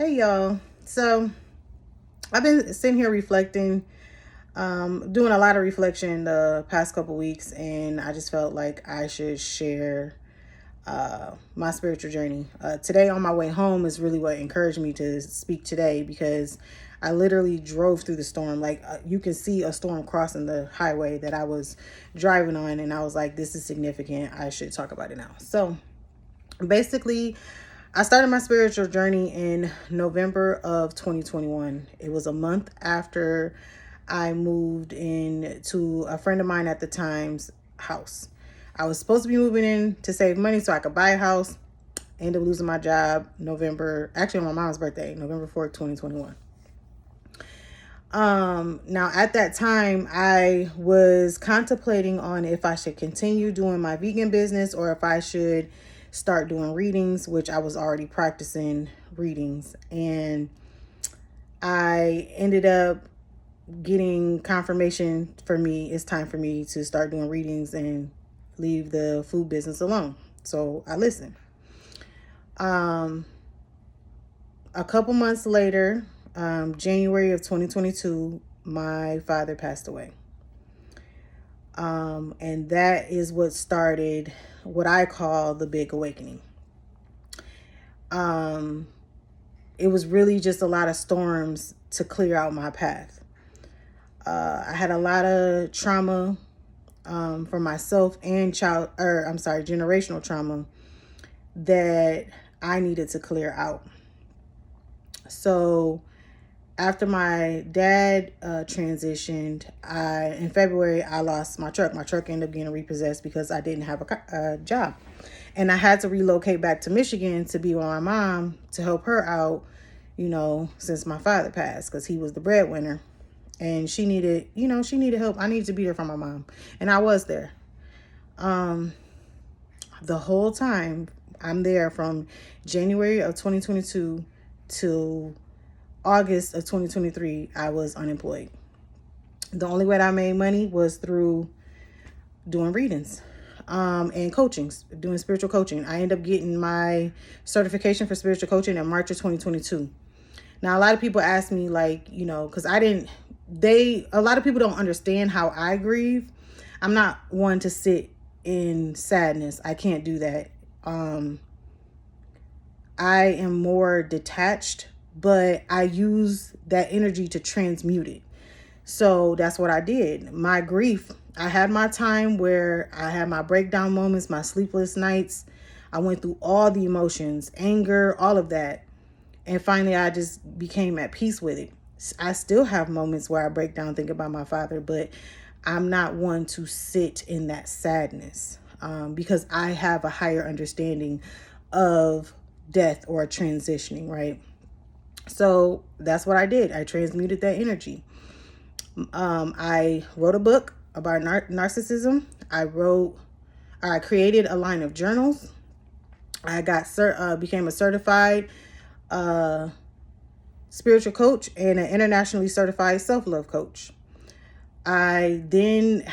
Hey y'all. So I've been sitting here reflecting, doing a lot of reflection the past couple weeks, and I just felt like I should share my spiritual journey. Today on my way home is really what encouraged me to speak today because I literally drove through the storm. Like you can see a storm crossing the highway that I was driving on, and I was like, this is significant. I should talk about it now. So basically, I started my spiritual journey in November of 2021. It was a month after I moved in to a friend of mine at the time's house. I was supposed to be moving in to save money so I could buy a house. Ended up losing my job actually on my mom's birthday, November 4th, 2021. Now at that time I was contemplating on if I should continue doing my vegan business or if I should start doing readings, which I was already practicing readings. And I ended up getting confirmation for me it's time for me to start doing readings and leave the food business alone. So I listened. A couple months later, January of 2022, my father passed away. And that is what started what I call the big awakening. It was really just a lot of storms to clear out my path. I had a lot of trauma for myself and generational trauma that I needed to clear out. So after my dad transitioned, in February, I lost my truck. My truck ended up getting repossessed because I didn't have a job. And I had to relocate back to Michigan to be with my mom to help her out, since my father passed because he was the breadwinner. And she needed help. I needed to be there for my mom. And I was there. The whole time I'm there from January of 2022 to August of 2023, I was unemployed. The only way that I made money was through doing readings and coachings, doing spiritual coaching. I ended up getting my certification for spiritual coaching in March of 2022. Now, a lot of people ask me because a lot of people don't understand how I grieve. I'm not one to sit in sadness. I can't do that. I am more detached, but I use that energy to transmute it. So that's what I did. My grief, I had my time where I had my breakdown moments, my sleepless nights. I went through all the emotions, anger, all of that. And finally, I just became at peace with it. I still have moments where I break down, think about my father, but I'm not one to sit in that sadness because I have a higher understanding of death or transitioning, right? So that's what I did. I transmuted that energy. I wrote a book about narcissism. I created a line of journals. I became a certified spiritual coach and an internationally certified self-love coach. I then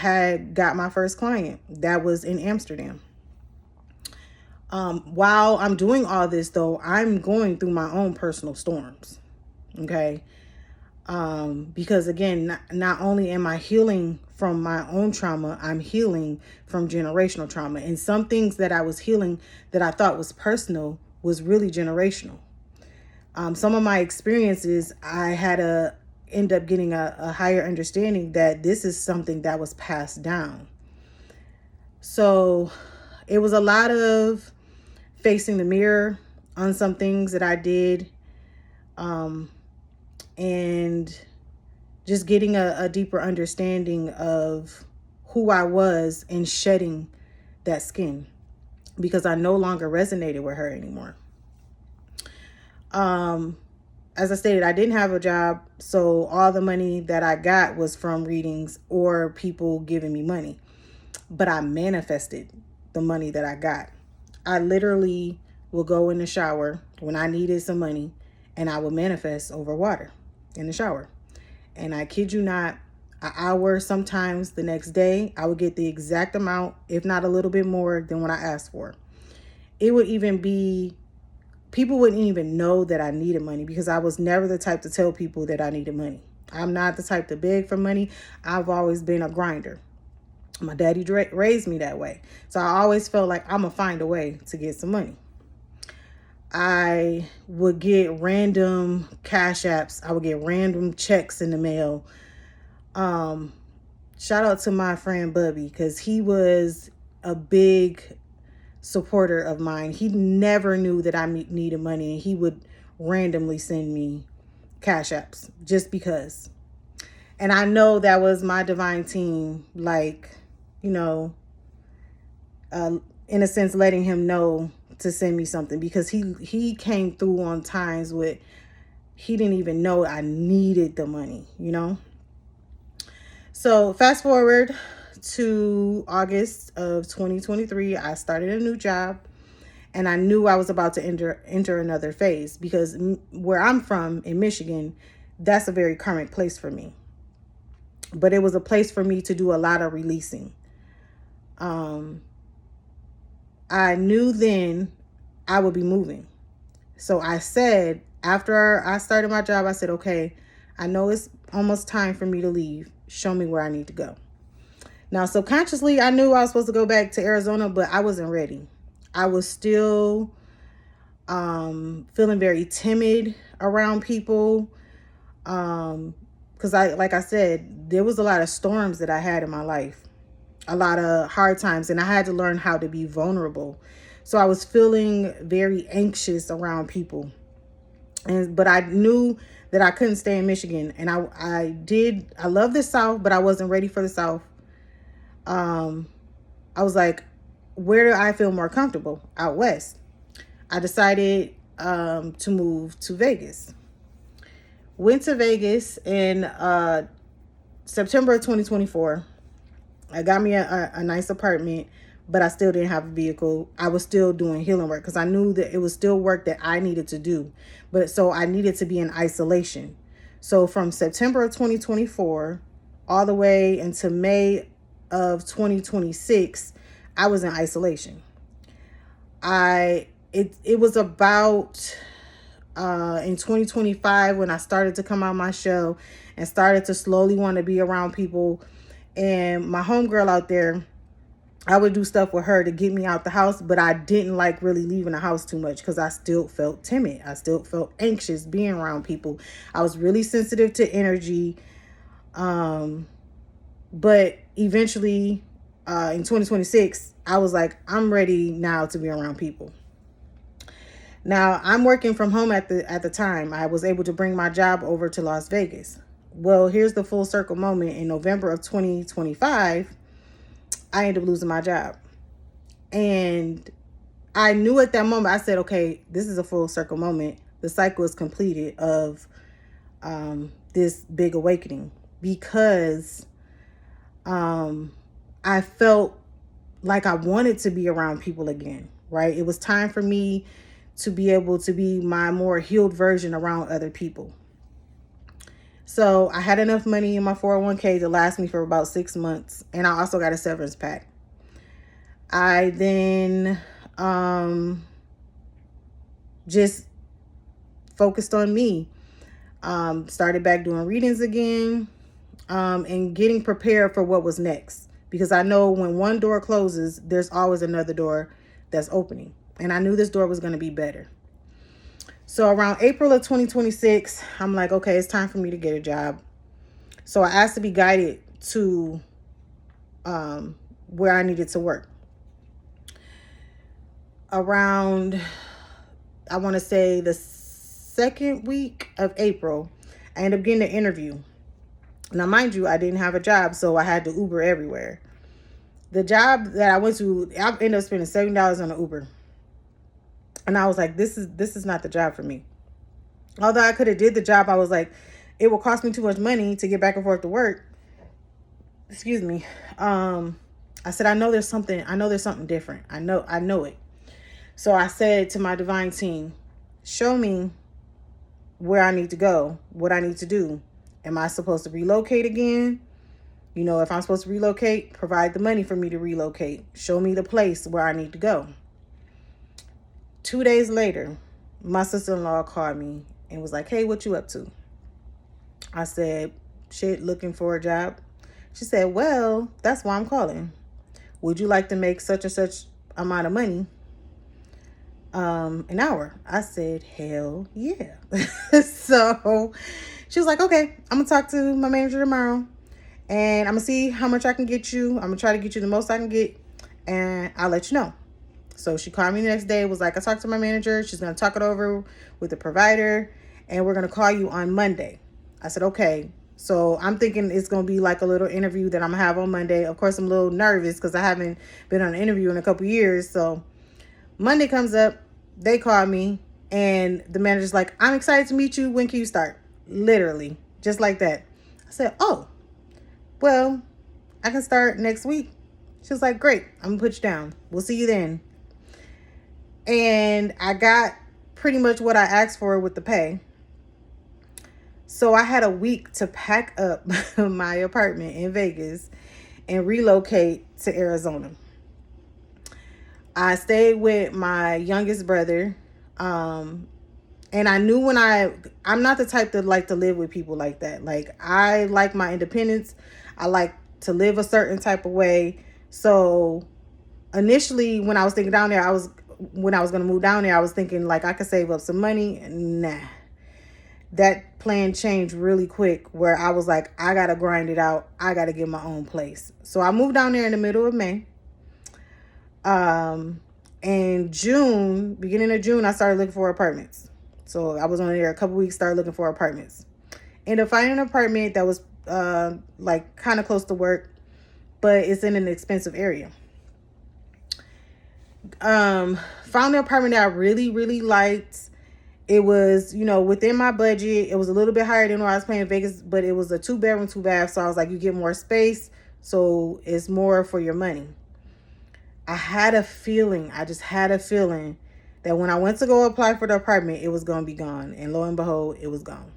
got my first client that was in Amsterdam. While I'm doing all this, though, I'm going through my own personal storms. Okay. Because again, not only am I healing from my own trauma, I'm healing from generational trauma. And some things that I was healing that I thought was personal was really generational. Some of my experiences, I had to end up getting a higher understanding that this is something that was passed down. So it was a lot of facing the mirror on some things that I did. And just getting a deeper understanding of who I was and shedding that skin because I no longer resonated with her anymore. As I stated, I didn't have a job, so all the money that I got was from readings or people giving me money. But I manifested the money that I got. I literally will go in the shower when I needed some money and I will manifest over water in the shower. And I kid you not, an hour, sometimes the next day, I would get the exact amount, if not a little bit more than what I asked for. It would even be people wouldn't even know that I needed money because I was never the type to tell people that I needed money. I'm not the type to beg for money. I've always been a grinder. My daddy raised me that way. So I always felt like I'm going to find a way to get some money. I would get random cash apps. I would get random checks in the mail. Shout out to my friend Bubby, because he was a big supporter of mine. He never knew that I needed money, and he would randomly send me cash apps just because. And I know that was my divine team, like, you know, in a sense, letting him know to send me something, because he came through on times with, he didn't even know I needed the money, you know. So fast forward to August of 2023, I started a new job, and I knew I was about to enter another phase, because where I'm from in Michigan, that's a very karmic place for me. But it was a place for me to do a lot of releasing. I knew then I would be moving. So I said, after I started my job, I said, okay, I know it's almost time for me to leave. Show me where I need to go. Now, subconsciously, I knew I was supposed to go back to Arizona, but I wasn't ready. I was still feeling very timid around people. Because like I said, there was a lot of storms that I had in my life, a lot of hard times, and I had to learn how to be vulnerable. So I was feeling very anxious around people. But I knew that I couldn't stay in Michigan. And I love the South, but I wasn't ready for the South. I was like, where do I feel more comfortable? Out West. I decided to move to Vegas. Went to Vegas in September of 2024. I got me a nice apartment, but I still didn't have a vehicle. I was still doing healing work because I knew that it was still work that I needed to do. But so I needed to be in isolation. So from September of 2024 all the way into May of 2026, I was in isolation. It was about in 2025 when I started to come out my shell and started to slowly want to be around people. And my homegirl out there, I would do stuff with her to get me out the house, but I didn't like really leaving the house too much because I still felt timid. I still felt anxious being around people. I was really sensitive to energy. But eventually, in 2026, I was like, I'm ready now to be around people. Now, I'm working from home at the time. I was able to bring my job over to Las Vegas. Well, here's the full circle moment. In November of 2025, I ended up losing my job. And I knew at that moment, I said, okay, this is a full circle moment. The cycle is completed of this big awakening, because I felt like I wanted to be around people again, right? It was time for me to be able to be my more healed version around other people. So I had enough money in my 401k to last me for about 6 months. And I also got a severance pack. I then just focused on me. Started back doing readings again, and getting prepared for what was next. Because I know when one door closes, there's always another door that's opening. And I knew this door was going to be better. So around April of 2026, I'm like, okay, it's time for me to get a job. So I asked to be guided to where I needed to work. Around, I want to say the second week of April, I ended up getting an interview. Now, mind you, I didn't have a job, so I had to Uber everywhere. The job that I went to, I ended up spending $70 on an Uber. And I was like, this is not the job for me. Although I could have did the job, I was like, it will cost me too much money to get back and forth to work. Excuse me. I said, I know there's something different. I know it. So I said to my divine team, show me where I need to go, what I need to do. Am I supposed to relocate again? You know, if I'm supposed to relocate, provide the money for me to relocate. Show me the place where I need to go. 2 days later, my sister-in-law called me and was like, hey, what you up to? I said, shit, looking for a job. She said, well, that's why I'm calling. Would you like to make such and such amount of money an hour? I said, hell yeah. So she was like, okay, I'm gonna talk to my manager tomorrow and I'm gonna see how much I can get you. I'm gonna try to get you the most I can get and I'll let you know. So she called me the next day, was like, I talked to my manager. She's gonna talk it over with the provider and we're gonna call you on Monday. I said, okay. So I'm thinking it's going to be like a little interview that I'm going to have on Monday. Of course, I'm a little nervous because I haven't been on an interview in a couple years. So Monday comes up, they call me, and the manager's like, I'm excited to meet you. When can you start? Literally, just like that. I said, oh, well, I can start next week. She was like, great, I'm going to put you down. We'll see you then. And I got pretty much what I asked for with the pay. So I had a week to pack up my apartment in Vegas and relocate to Arizona. I stayed with my youngest brother. And I knew I'm not the type that like to live with people like that. Like, I like my independence. I like to live a certain type of way. So initially when I was thinking down there, when I was going to move down there, I was thinking like I could save up some money. Nah. That plan changed really quick where I was like, I got to grind it out. I got to get my own place. So I moved down there in the middle of May. In June, beginning of June, I started looking for apartments. So I was on there a couple weeks, started looking for apartments. Ended up finding an apartment that was like kind of close to work, but it's in an expensive area. Found an apartment that I really, really liked. It was, within my budget. It was a little bit higher than what I was paying in Vegas, but it was a 2-bedroom, 2-bath. So I was like, you get more space, so it's more for your money. I just had a feeling that when I went to go apply for the apartment, it was going to be gone. And lo and behold, it was gone.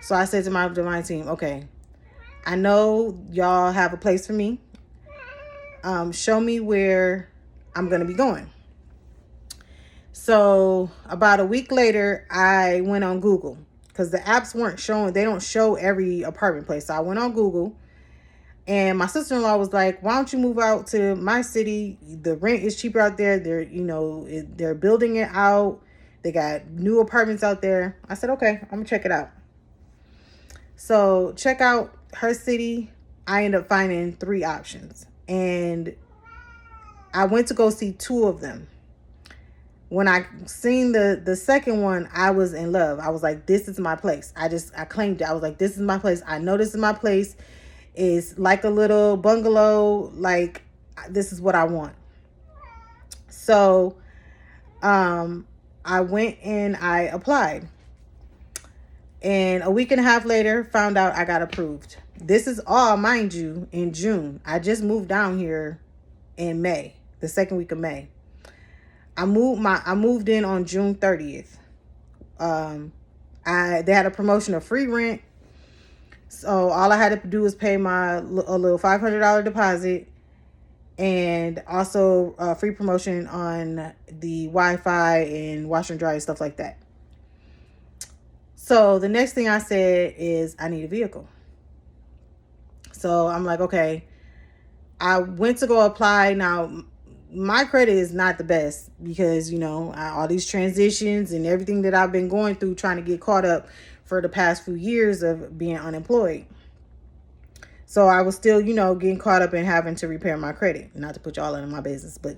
So I said to my divine team, okay, I know y'all have a place for me. Show me where I'm going to be going. So about a week later, I went on Google because the apps weren't showing. They don't show every apartment place. So I went on Google and my sister-in-law was like, why don't you move out to my city? The rent is cheaper out there. They're building it out. They got new apartments out there. I said, okay, I'm gonna check it out. So check out her city. I ended up finding 3 options and I went to go see 2 of them. When I seen the second one, I was in love. I was like, this is my place. I claimed it. I was like, this is my place. I know this is my place. It's like a little bungalow. Like, this is what I want. So, I went and I applied. And a week and a half later, found out I got approved. This is all, mind you, in June. I just moved down here in May, the second week of May. I moved in on June 30th. They had a promotion of free rent. So all I had to do was pay a little $500 deposit and also a free promotion on the Wi-Fi and washer and dryer and stuff like that. So the next thing I said is I need a vehicle. So I'm like, okay, I went to go apply. Now, my credit is not the best because, all these transitions and everything that I've been going through trying to get caught up for the past few years of being unemployed. So I was still, getting caught up in having to repair my credit. Not to put y'all in my business, but,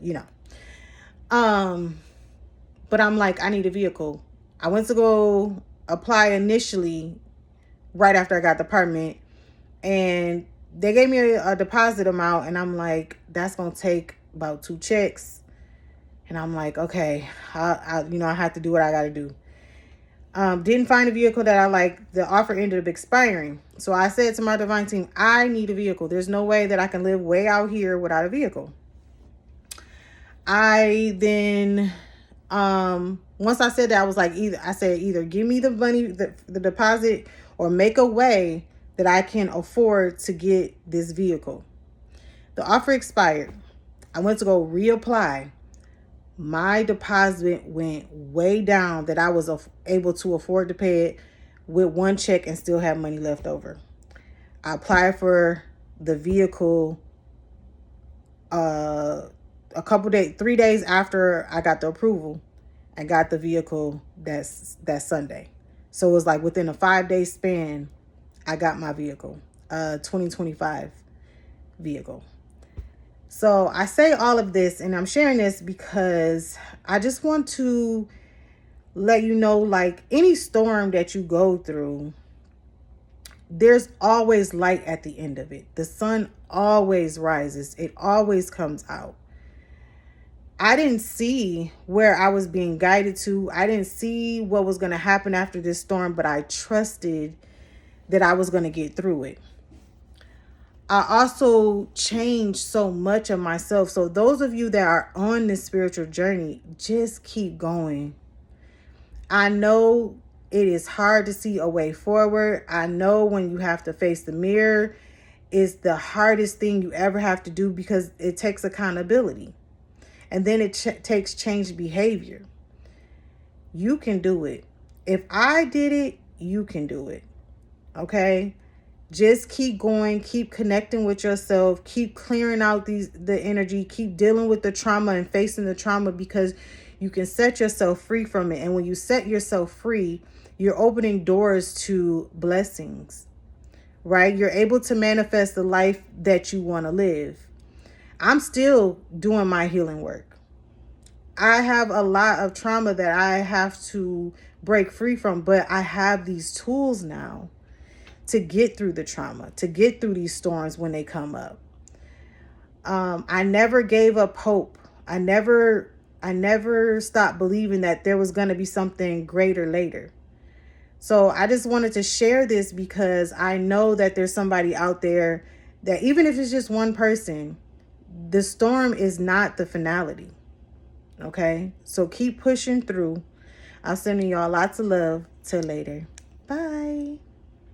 but I'm like, I need a vehicle. I went to go apply initially right after I got the apartment and they gave me a deposit amount and I'm like, that's going to take about 2 checks. And I'm like, okay, I have to do what I got to do. Didn't find a vehicle that I like. The offer ended up expiring. So I said to my divine team, I need a vehicle. There's no way that I can live way out here without a vehicle. I then, once I said that, I was like, either give me the money, the deposit, or make a way that I can afford to get this vehicle. The offer expired. I went to go reapply. my deposit went way down that I was able to afford to pay it with one check and still have money left over. I applied for the vehicle a couple days, 3 days after I got the approval, and got the vehicle that Sunday. So it was like within a 5-day span, I got my vehicle, 2025 vehicle. So I say all of this, and I'm sharing this because I just want to let you know, like, any storm that you go through, there's always light at the end of it. The sun always rises. It always comes out. I didn't see where I was being guided to. I didn't see what was going to happen after this storm, but I trusted that I was going to get through it. I also changed so much of myself. So those of you that are on this spiritual journey, just keep going. I know it is hard to see a way forward. I know when you have to face the mirror, it's the hardest thing you ever have to do because it takes accountability. And then it takes changed behavior. You can do it. If I did it, you can do it. Okay? Just keep going, keep connecting with yourself, keep clearing out the energy, keep dealing with the trauma and facing the trauma, because you can set yourself free from it. And when you set yourself free, you're opening doors to blessings, right? You're able to manifest the life that you want to live. I'm still doing my healing work. I have a lot of trauma that I have to break free from, but I have these tools now to get through the trauma, to get through these storms when they come up. I never gave up hope. I never stopped believing that there was going to be something greater later. So I just wanted to share this because I know that there's somebody out there that, even if it's just one person, the storm is not the finality. Okay? So keep pushing through. I'm sending y'all lots of love. Till later. Bye.